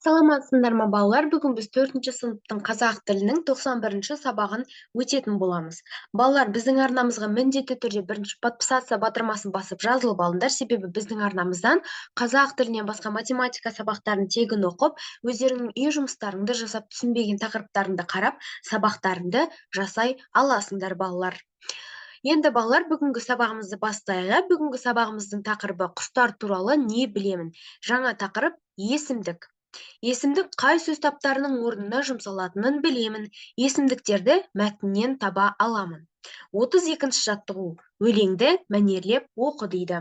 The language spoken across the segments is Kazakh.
Саламатсыздар ма балалар? Бүгін біз 4-ші сыныптың қазақ тілінің 91-ші сабағын өтетін боламыз. Балалар, біздің арнамызға міндетті түрде бірінші подписация батырмасын басып жазылып алыңдар, себебі біздің арнамыздан қазақ тілінен басқа математика сабақтарын тегін оқып, өздеріңнің үй жұмыстарыңды жасап, түсінбеген тақырыптарыңды қарап, сабақтарыңды жасай аласыңдар балалар. Енді балалар, бүгінгі сабағымызды бастайық. Бүгінгі сабағымыздың тақырыбы құстар туралы не білемін. Жаңа тақырып есімдік. Есімдік қай сөз таптарының орнына жұмсалатынын білемін. Есімдіктерді мәтіннен таба аламын. 32-ші жаттығу. Өлеңді мәнерлеп оқы дейді.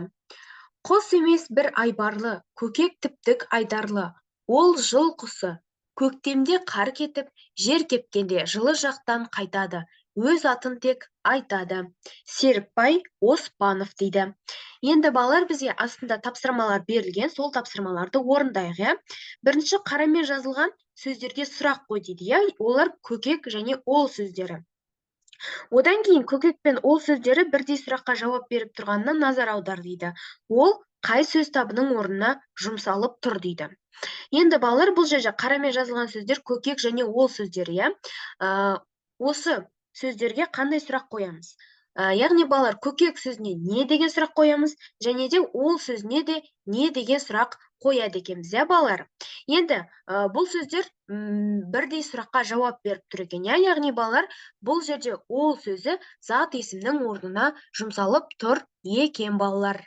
Құс емес бір айбарлы, көкек тіптік айдарлы. Ол жыл құсы. Көктемде қар кетіп, жер кепкенде жылы жақтан қайтады. Өз атын тек айтады. Серікбай Оспанов дейді. Енді балалар, бізге астында тапсырмалар берілген, сол тапсырмаларды орындайық. Бірінші қарамен жазылған сөздерге сұрақ қой дейді. Олар көкек және ол сөздері. Одан кейін көкек пен ол сөздері бірдей сұраққа жауап беріп тұрғанына назар аудар дейді. Ол қай сөз табының орнына жұмсалып тұр дейді. Енді балалар, бұл жерде қарамен жазылған сөздер көкек және ол сөздері. Осы сөздерге қандай сұрақ қоямыз? Яғни балалар, көкек сөзіне не деген сұрақ қоямыз, және де ол сөзіне де не деген сұрақ қояды екенбіз, балалар. Енді бұл сөздер бірдей сұраққа жауап беріп тұр екен. Яғни балалар, бұл жерде ол сөзі зат есімнің орнына жұмсалып тұр екен балалар.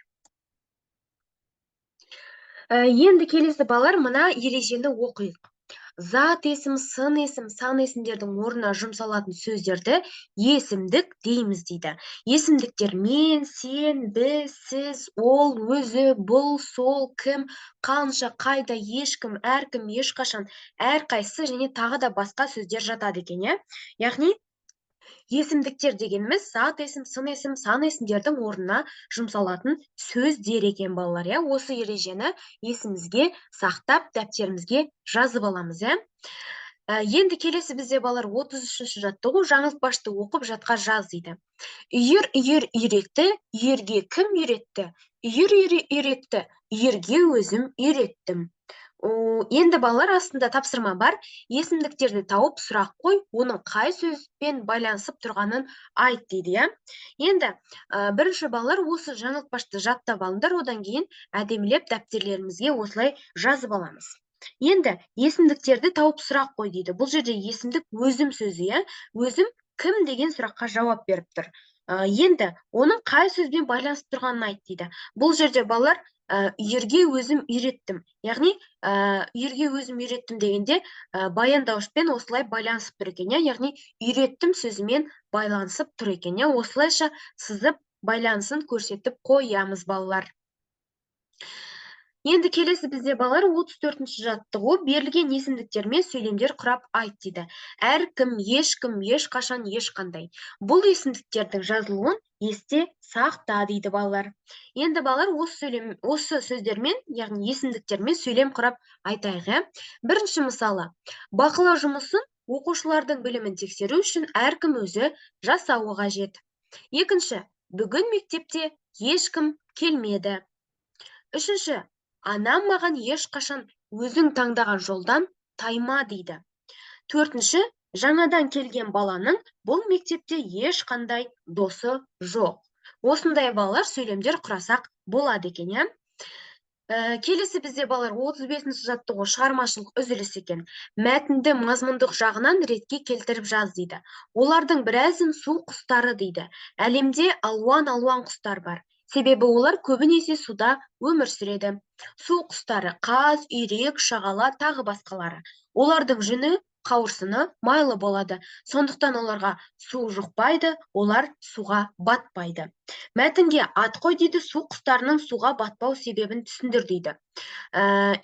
Енді келесі балалар, мына ережені оқиық. Зат есім, сын есім, сан есімдердің орнына жұмсалатын сөздерді есімдік дейміз дейді. Есімдіктер мен, сен, біз, сіз, ол, өзі, бұл, сол, кім, қанша, қайда, ешкім, әркім, ешқашан, әрқайсысы және тағы да басқа сөздер жатады екен. Яғни есімдіктер дегеніміз зат есім, сын есім, сан есімдердің орнына жұмсалатын сөздер екен балалар. Осы ережені есімізге сақтап, дәптерімізге жазып аламыз. Енді келесі бізде балалар 33-ші жаттығу, жаңылтпашты оқып жатқа жаз дейді. Үйір үйретті, үйірге кім үйретті? Үйір үйретті, үйірге өзім үйреттім. Енді балалар, астында тапсырма бар. Есімдіктерді тауып сұрақ қой, оның қай сөзбен байланысып тұрғанын айт дейді. Енді бірінші балалар, осы жаңылтпашты жаттап алыңдар, одан кейін әдемілеп дәптерлерімізге осылай жазып аламыз. Енді есімдіктерді тауып сұрақ қой дейді. Бұл жерде есімдік өзім сөзі, өзім кім деген сұраққа жауап беріп тұр. Енді оның қай сөзбен байланысып тұрғанын айт дейді. Бұл жерде балалар, үйірге өзім үйреттім. Яғни, үйірге өзім үйреттім дегенде баяндауышпен осылай байланысып тұр екен. Яғни, үйреттім сөзімен байланысып тұр екен. Осылайша сызып байланысын көрсетіп қоямыз балалар. Енді келесі бізде балалар 34-ші жаттығу, берілген есімдіктермен сөйлемдер құрап айт дейді. Әркім, ешкім, ешқашан, ешқандай. Бұл есімдіктердің жазылуын есте сақта дейді балалар. Енді балалар, осы сөздермен, яғни есімдіктермен сөйлем құрап айтайық. Бірінші мысалы, бақылау жұмысын оқушылардың білімін тексеру үшін әркім өзі жасауы қажет. Екінші, бүгін мектепте ешкім келмеді. Үшінші, анам маған ешқашан өзің таңдаған жолдан тайма дейді. Төртінші, жаңадан келген баланың бұл мектепте ешқандай досы жоқ. Осындай балалар сөйлемдер құрасақ болады екен. Келесі бізде балалар 35-ші жаттығу, шығармашылық үзіліс екен. Мәтінді мазмұндық жағынан ретке келтіріп жаз дейді. Олардың біразын су құстары дейді. Әлемде алуан құстар бар. Себебі олар көбінесе суда өмір сүреді. Су құстары қаз, үйрек, шағала, тағы басқалары. Олардың жүні, қауырсыны майлы болады. Сондықтан оларға су жұқпайды, олар суға батпайды. Мәтінге ат қой дейді, су құстарының суға батпау себебін түсіндір дейді.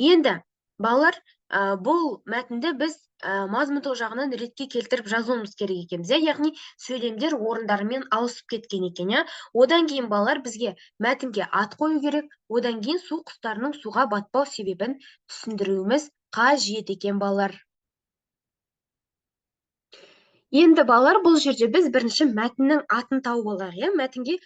Енді балалар, бұл мәтінді біз мазмұндық жағынан ретке келтіріп жазуымыз керек екенбіз. Яғни сөйлемдер орындарымен ауысып кеткен екен. Одан кейін балалар, бізге мәтінге ат қою керек, одан кейін су құстарының суға батпау себебін түсіндіруіміз қажет екен балалар. Енді балалар, бұл жерде біз бірінші мәтіннің атын тауып алайық, иә? Мәтінге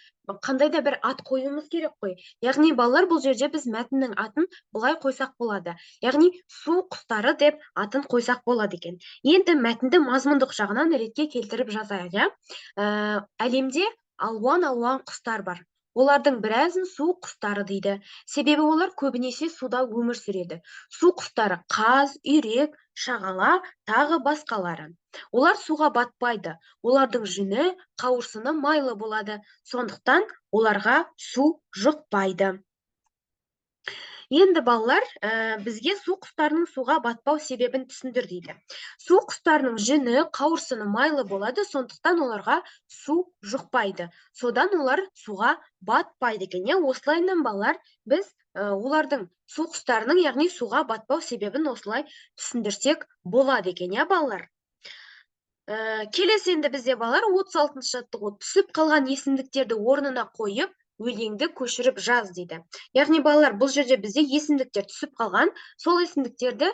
қандай да бір ат қоюымыз керек қой. Яғни балалар, бұл жерде біз мәтіннің атын бұлай қойсақ болады. Яғни су құстары деп атын қойсақ болады екен. Енді мәтінді мазмұндық жағынан ретке келтіріп жазайық, иә? Әлемде алуан құстар бар. Олардың біразын су құстары дейді. Себебі олар көбінесе суда өмір сүреді. Су құстары қаз, үйрек, шағала, тағы басқалары. Олар суға батпайды. Олардың жүні, қауырсыны майлы болады. Сондықтан оларға су жұқпайды. Енді балалар, бізге су құстарының суға батпау себебін түсіндір дейді. Су құстарының жүні, қауырсыны майлы болады, сондықтан оларға су жұқпайды. Содан олар суға батпайды екен. Осылайынан балалар, біз олардың су құстарының, яғни суға батпау себебін осылай түсіндірсек болады екен, балалар. Келесі енді бізде балалар 36-шы жаттығу, түсіп қалған есімдіктерді орнына қойып, өлеңді көшіріп жаз дейді. Яғни балалар, бұл жерде бізде есімдіктер түсіп қалған, сол есімдіктерді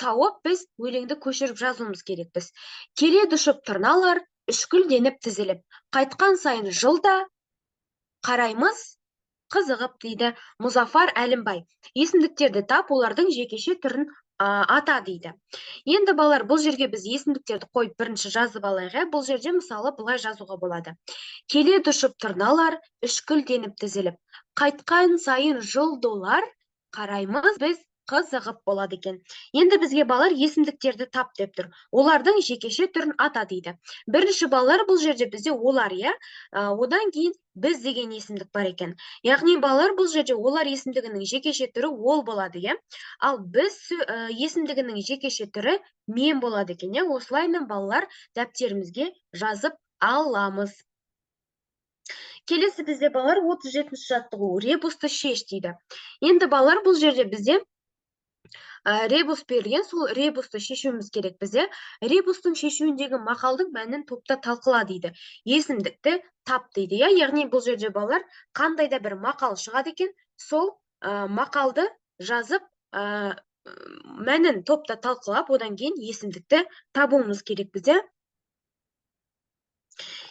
тауып біз өлеңді көшіріп жазуымыз керекпіз. Келеді ұшып тырналар, үшкілденіп тізіліп, қайтқан сайын жылда қараймыз қызығып дейді Мұзафар Әлімбай. Есімдіктерді тап, олардың жекеше түрін ата дейді. Енді балалар, бұл жерге біз есімдіктерді қойып бірінші жазып алайық. Бұл жерде мысалы былай жазуға болады. Келеді ұшып тырналар, үшкілденіп тізіліп, қайтқан сайын жыл долар, қараймыз біз қызығып болады екен. Енді бізге балалар есімдіктерді тап деп тұр. Олардың жекеше түрін ата дейді. Бірінші балалар, бұл жерде бізде олар, одан кейін біз деген есімдік бар екен. Яғни балалар, бұл жерде олар есімдігінің жекеше түрі ол болады, ал біз есімдігінің жекеше түрі мен болады екен. Осылайынан балалар дәптерімізге жазып аламыз. Келесі бізде балалар 37-ші жаттығу, ребусты шеш дейді. Енді балалар, бұл жерде бізде ребус берілген, сол ребусты шешуіміз керек бізде. Ребустың шешуіндегі мақалдың мәнін топта талқыла дейді. Есімдікті тап дейді. Яғни бұл жерде балалар қандай да бір мақал шығады екен, сол мақалды жазып, мәнін топта талқылап, одан кейін есімдікті табуымыз керек бізде.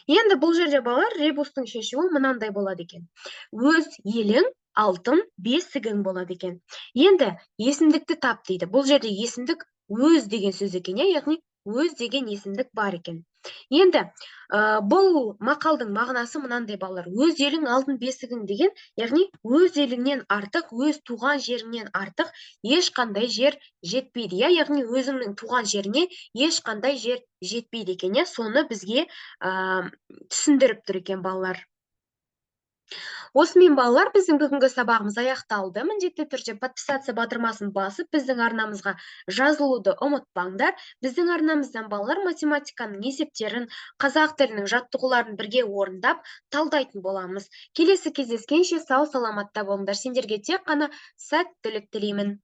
Енді бұл жерде балалар ребустың шешуі мынандай болады екен. Өз елің алтын бесігің болады екен. Енді есімдікті тап дейді. Бұл жерде есімдік өз деген сөз екен, яғни өз деген есімдік бар екен. Енді бұл мақалдың мағынасы мынандай балалар. Өз елің алтын бесігің деген, яғни өз еліңнен артық, өз туған жеріңнен артық ешқандай жер жетпейді. Яғни өзіңнің туған жеріне ешқандай жер жетпейді екен. Соны бізге түсіндіріп тұр екен балалар. Осымен балалар, біздің бүгінгі сабағымыз аяқталды. Міндетті түрде подписаться батырмасын басып, біздің арнамызға жазылуды ұмытпаңдар. Біздің арнамыздан балалар математиканың есептерін, қазақ тілінің жаттығуларын бірге орындап, талдайтын боламыз. Келесі кездескенше сау саламатта болыңдар. Сендерге тек қана сәттілік тілеймін.